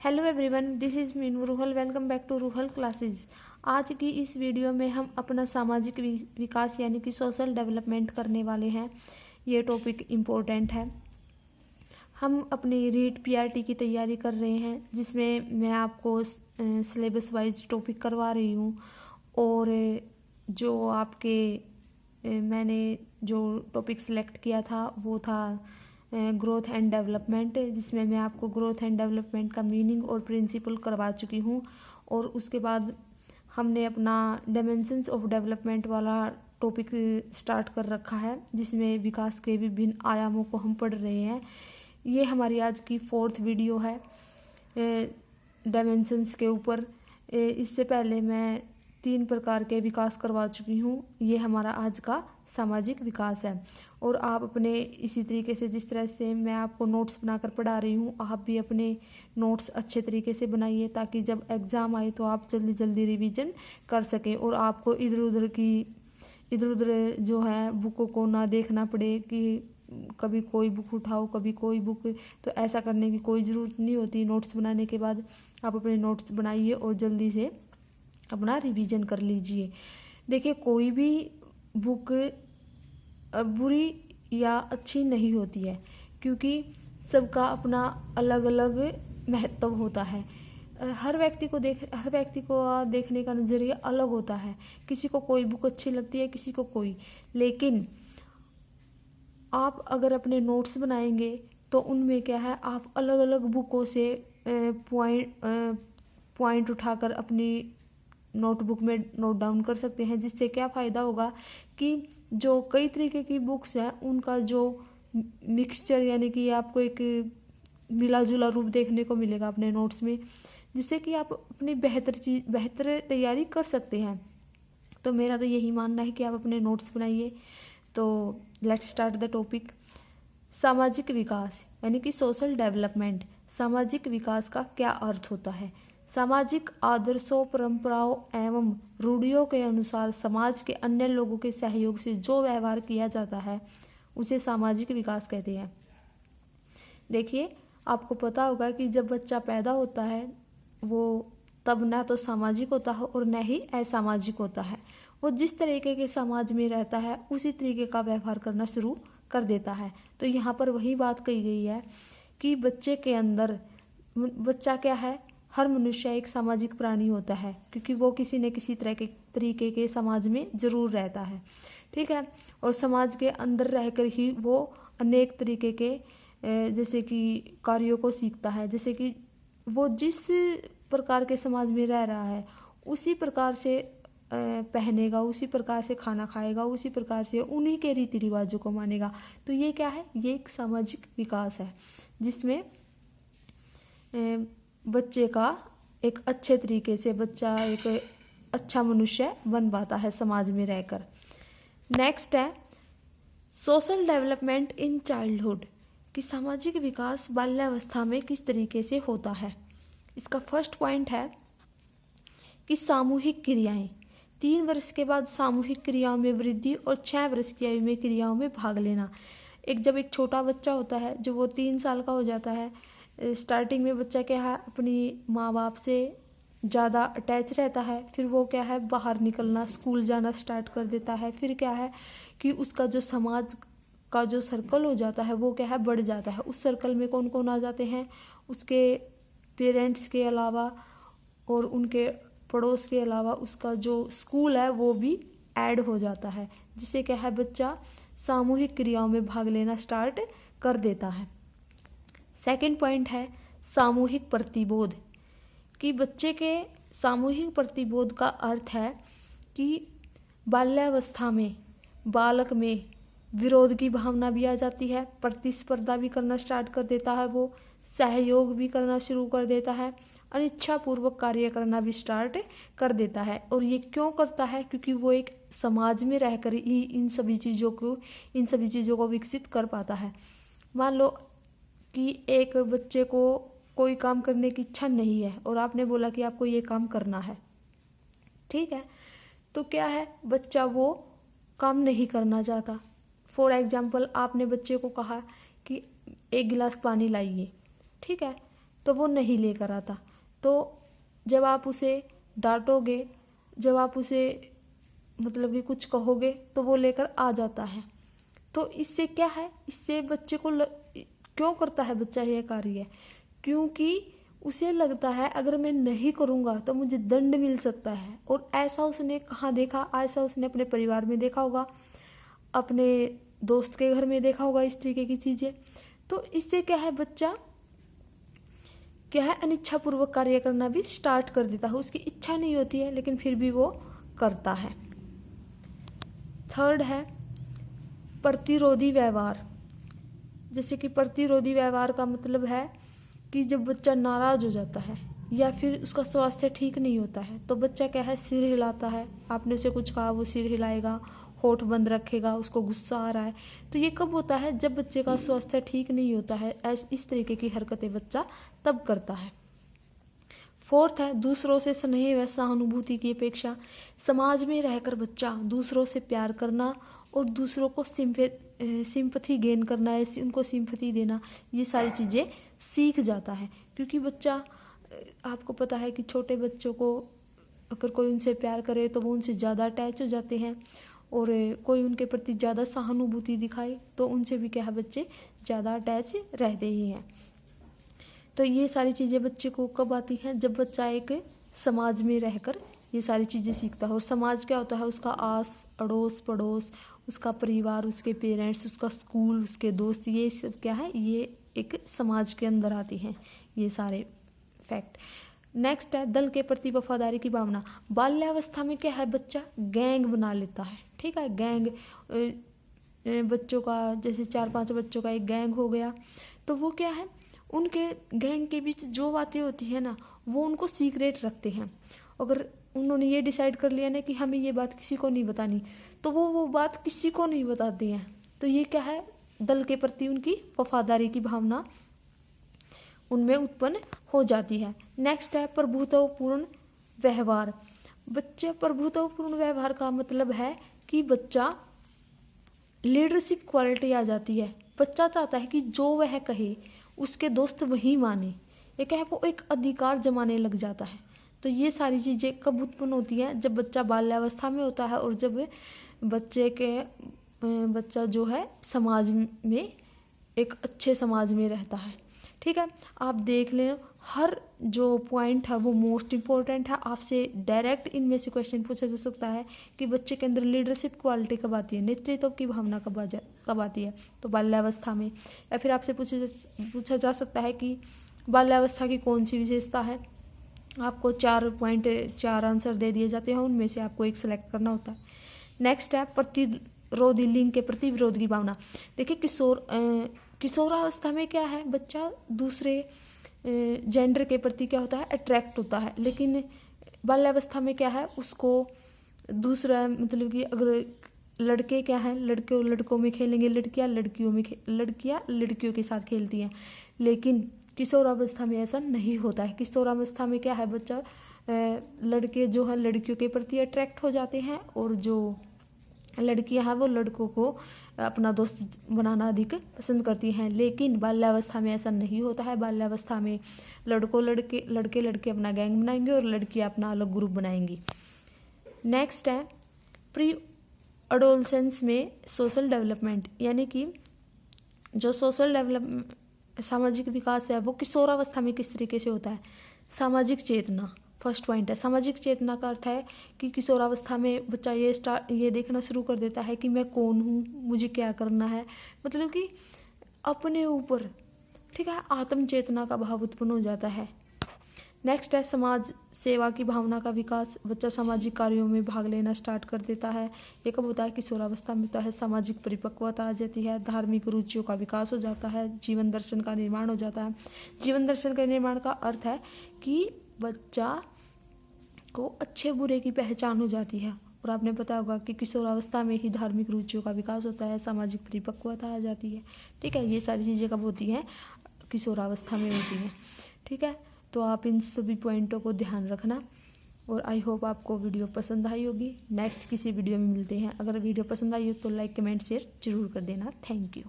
Hello everyone, this is Meenu Ruhal. Welcome back to Ruhal classes. आज की इस वीडियो में हम अपना सामाजिक विकास यानी कि सोशल डेवलपमेंट करने वाले हैं। ये टॉपिक इम्पोर्टेंट है। हम अपनी रीट पीआरटी की तैयारी कर रहे हैं, जिसमें मैं आपको सिलेबस वाइज टॉपिक करवा रही हूँ। और जो आपके मैंने जो टॉपिक सिलेक्ट किया था वो था ग्रोथ एंड डेवलपमेंट, जिसमें मैं आपको ग्रोथ एंड डेवलपमेंट का मीनिंग और प्रिंसिपल करवा चुकी हूँ। और उसके बाद हमने अपना डायमेंशंस ऑफ डेवलपमेंट वाला टॉपिक स्टार्ट कर रखा है, जिसमें विकास के विभिन्न आयामों को हम पढ़ रहे हैं। ये हमारी आज की 4th वीडियो है डायमेंशंस के ऊपर। इससे पहले मैं 3 प्रकार के विकास करवा चुकी हूँ। ये हमारा आज का सामाजिक विकास है। और आप अपने इसी तरीके से, जिस तरह से मैं आपको नोट्स बनाकर पढ़ा रही हूँ, आप भी अपने नोट्स अच्छे तरीके से बनाइए, ताकि जब एग्ज़ाम आए तो आप जल्दी जल्दी रिवीजन कर सकें और आपको इधर उधर जो है बुकों को ना देखना पड़े कि कभी कोई बुक उठाओ कभी कोई बुक। तो ऐसा करने की कोई ज़रूरत नहीं होती। नोट्स बनाने के बाद आप अपने नोट्स बनाइए और जल्दी से अपना रिवीजन कर लीजिए। देखिए, कोई भी बुक बुरी या अच्छी नहीं होती है, क्योंकि सबका अपना अलग अलग महत्व होता है। हर व्यक्ति को देखने का नज़रिया अलग होता है। किसी को कोई बुक अच्छी लगती है, किसी को कोई। लेकिन आप अगर अपने नोट्स बनाएंगे तो उनमें क्या है, आप अलग अलग बुकों से पॉइंट उठाकर अपनी नोटबुक में नोट डाउन कर सकते हैं। जिससे क्या फ़ायदा होगा कि जो कई तरीके की बुक्स हैं उनका जो मिक्सचर यानी कि आपको एक मिला जुला रूप देखने को मिलेगा अपने नोट्स में, जिससे कि आप अपनी बेहतर तैयारी कर सकते हैं। तो मेरा तो यही मानना है कि आप अपने नोट्स बनाइए। तो लेट्स स्टार्ट द टॉपिक। सामाजिक विकास यानी कि सोशल डेवलपमेंट। सामाजिक विकास का क्या अर्थ होता है? सामाजिक आदर्शों, परंपराओं एवं रूढ़ियों के अनुसार समाज के अन्य लोगों के सहयोग से जो व्यवहार किया जाता है उसे सामाजिक विकास कहते हैं। देखिए, आपको पता होगा कि जब बच्चा पैदा होता है वो तब ना तो सामाजिक होता है और न ही असामाजिक होता है। वो जिस तरीके के समाज में रहता है उसी तरीके का व्यवहार करना शुरू कर देता है। तो यहाँ पर वही बात कही गई है कि बच्चा क्या है, हर मनुष्य एक सामाजिक प्राणी होता है, क्योंकि वो किसी न किसी तरीके के समाज में जरूर रहता है। ठीक है। और समाज के अंदर रहकर ही वो अनेक तरीके के जैसे कि कार्यों को सीखता है। जैसे कि वो जिस प्रकार के समाज में रह रहा है उसी प्रकार से पहनेगा, उसी प्रकार से खाना खाएगा, उसी प्रकार से उन्हीं के रीति रिवाजों को मानेगा। तो ये क्या है, ये एक सामाजिक विकास है, जिसमें बच्चे का एक अच्छे तरीके से बच्चा एक अच्छा मनुष्य बन पाता है समाज में रहकर। नेक्स्ट है सोशल डेवलपमेंट इन चाइल्डहुड, कि सामाजिक विकास बाल्यावस्था में किस तरीके से होता है। इसका फर्स्ट पॉइंट है कि सामूहिक क्रियाएं। 3 वर्ष के बाद सामूहिक क्रियाओं में वृद्धि और 6 वर्ष की आयु में क्रियाओं में भाग लेना। जब एक छोटा बच्चा होता है, जब वो 3 साल का हो जाता है, स्टार्टिंग में बच्चा क्या है, अपनी माँ बाप से ज़्यादा अटैच रहता है। फिर वो क्या है, बाहर निकलना, स्कूल जाना स्टार्ट कर देता है। फिर क्या है कि उसका जो समाज का जो सर्कल हो जाता है वो क्या है, बढ़ जाता है। उस सर्कल में कौन कौन आ जाते हैं, उसके पेरेंट्स के अलावा और उनके पड़ोस के अलावा उसका जो स्कूल है वो भी ऐड हो जाता है। जिससे क्या है, बच्चा सामूहिक क्रियाओं में भाग लेना स्टार्ट कर देता है। सेकंड पॉइंट है सामूहिक प्रतिबोध, कि बच्चे के सामूहिक प्रतिबोध का अर्थ है कि बाल्यावस्था में बालक में विरोध की भावना भी आ जाती है, प्रतिस्पर्धा भी करना स्टार्ट कर देता है, वो सहयोग भी करना शुरू कर देता है, अनिच्छापूर्वक कार्य करना भी स्टार्ट कर देता है। और ये क्यों करता है, क्योंकि वो एक समाज में रहकर ही इन सभी चीज़ों को विकसित कर पाता है। मान लो कि एक बच्चे को कोई काम करने की इच्छा नहीं है और आपने बोला कि आपको ये काम करना है, ठीक है, तो क्या है, बच्चा वो काम नहीं करना चाहता। फॉर एग्जाम्पल, आपने बच्चे को कहा कि 1 गिलास पानी लाइए, ठीक है, तो वो नहीं लेकर आता। तो जब आप उसे डांटोगे, जब आप उसे मतलब कि कुछ कहोगे तो वो लेकर आ जाता है। तो इससे क्या है, इससे बच्चे को क्यों करता है बच्चा ये कार्य? क्योंकि उसे लगता है अगर मैं नहीं करूँगा तो मुझे दंड मिल सकता है। और ऐसा उसने कहाँ देखा? ऐसा उसने अपने परिवार में देखा होगा, अपने दोस्त के घर में देखा होगा इस तरीके की चीज़ें। तो इससे क्या है, बच्चा क्या है, अनिच्छापूर्वक कार्य करना भी स्टार्ट कर देता है। उसकी इच्छा नहीं होती है लेकिन फिर भी वो करता है। थर्ड है प्रतिरोधी व्यवहार। जैसे कि प्रतिरोधी व्यवहार का मतलब है कि जब बच्चा नाराज हो जाता है या फिर उसका स्वास्थ्य ठीक नहीं होता है तो बच्चा क्या है, सिर हिलाता है। आपने उसे कुछ कहा, वो सिर हिलाएगा, होठ बंद रखेगा, उसको गुस्सा आ रहा है। तो ये कब होता है? जब बच्चे का स्वास्थ्य ठीक नहीं होता है। इस तरीके की हरकतें बच्चा तब करता है। फोर्थ है दूसरों से स्नेह व सहानुभूति की अपेक्षा। समाज में रहकर बच्चा दूसरों से प्यार करना और दूसरों को सिंपथी गेन करना है, उनको सिंपथी देना, ये सारी चीज़ें सीख जाता है। क्योंकि बच्चा, आपको पता है कि छोटे बच्चों को अगर कोई उनसे प्यार करे तो वो उनसे ज़्यादा अटैच हो जाते हैं, और कोई उनके प्रति ज़्यादा सहानुभूति दिखाए तो उनसे भी क्या है, बच्चे ज़्यादा अटैच रहते ही हैं। तो ये सारी चीज़ें बच्चे को कब आती हैं? जब बच्चा एक समाज में रहकर ये सारी चीज़ें सीखता है। और समाज क्या होता है? उसका आस अड़ोस पड़ोस, उसका परिवार, उसके पेरेंट्स, उसका स्कूल, उसके दोस्त, ये सब क्या है, ये एक समाज के अंदर आती हैं ये सारे फैक्ट। नेक्स्ट है दल के प्रति वफादारी की भावना। बाल्यावस्था में क्या है, बच्चा गैंग बना लेता है। ठीक है, गैंग बच्चों का, जैसे 4-5 बच्चों का एक गैंग हो गया, तो वो क्या है, उनके गैंग के बीच जो बातें होती है ना, वो उनको सीक्रेट रखते हैं। अगर उन्होंने ये डिसाइड कर लिया ना कि हमें ये बात किसी को नहीं बतानी, तो वो बात किसी को नहीं बताते हैं। तो ये क्या है, दल के प्रति उनकी वफादारी की भावना उनमें उत्पन्न हो जाती है। नेक्स्ट है प्रभुत्वपूर्ण व्यवहार। बच्चे प्रभुत्वपूर्ण व्यवहार का मतलब है कि बच्चा लीडरशिप क्वालिटी आ जाती है। बच्चा चाहता है कि जो वह कहे उसके दोस्त वही माने। ये क्या है, वो एक अधिकार जमाने लग जाता है। तो ये सारी चीज़ें कब उत्पन्न होती हैं? जब बच्चा बाल्यावस्था में होता है और जब बच्चा जो है समाज में, एक अच्छे समाज में रहता है। ठीक है, आप देख लें, हर जो पॉइंट है वो मोस्ट इम्पोर्टेंट है। आपसे डायरेक्ट इनमें से क्वेश्चन पूछा जा सकता है कि बच्चे के अंदर लीडरशिप क्वालिटी कब आती है, नेतृत्व की भावना कब आती है, तो बाल्यावस्था में। या फिर आपसे पूछा जा सकता है कि बाल्यावस्था की कौन सी विशेषता है। आपको 4 आंसर दे दिए जाते हैं, उनमें से आपको एक सिलेक्ट करना होता है। नेक्स्ट है प्रतिरोधी लिंग के प्रति विरोध की भावना। देखिए किशोरावस्था में क्या है, बच्चा दूसरे जेंडर के प्रति क्या होता है, अट्रैक्ट होता है। लेकिन बाल्यावस्था में क्या है, उसको दूसरा, मतलब कि अगर लड़के क्या है, लड़कों में खेलेंगे, लड़कियां लड़कियों के साथ खेलती हैं। लेकिन किशोरावस्था में ऐसा नहीं होता है। किशोरावस्था में क्या है, बच्चा लड़के जो है लड़कियों के प्रति अट्रैक्ट हो जाते हैं, और जो लड़कियां हैं वो लड़कों को अपना दोस्त बनाना अधिक पसंद करती हैं। लेकिन बाल्यावस्था में ऐसा नहीं होता है। बाल्यावस्था में लड़के अपना गैंग बनाएंगे और लड़कियां अपना अलग ग्रुप बनाएंगी। नेक्स्ट है प्री एडोलसेंस में सोशल डेवलपमेंट, यानी कि जो सोशल डेवलपमेंट, सामाजिक विकास है, वो किशोरावस्था में किस तरीके से होता है। सामाजिक चेतना फर्स्ट पॉइंट है। सामाजिक चेतना का अर्थ है कि किशोरावस्था में बच्चा ये देखना शुरू कर देता है कि मैं कौन हूँ, मुझे क्या करना है, मतलब कि अपने ऊपर, ठीक है, आत्म चेतना का भाव उत्पन्न हो जाता है। नेक्स्ट है समाज सेवा की भावना का विकास। बच्चा सामाजिक कार्यों में भाग लेना स्टार्ट कर देता है। ये कब होता है, किशोरावस्था में होता है। सामाजिक परिपक्वता आ जाती है, धार्मिक रुचियों का विकास हो जाता है, जीवन दर्शन का निर्माण हो जाता है। जीवन दर्शन के निर्माण का अर्थ है कि बच्चा को अच्छे बुरे की पहचान हो जाती है। और आपने पता होगा कि किशोरावस्था में ही धार्मिक रुचियों का विकास होता है, सामाजिक परिपक्वता आ जाती है। ठीक है, ये सारी चीज़ें कब होती हैं, किशोरावस्था में होती हैं। ठीक है, तो आप इन सभी पॉइंटों को ध्यान रखना, और आई होप आपको वीडियो पसंद आई होगी। नेक्स्ट किसी वीडियो में मिलते हैं। अगर वीडियो पसंद आई हो तो लाइक कमेंट शेयर जरूर कर देना। Thank you.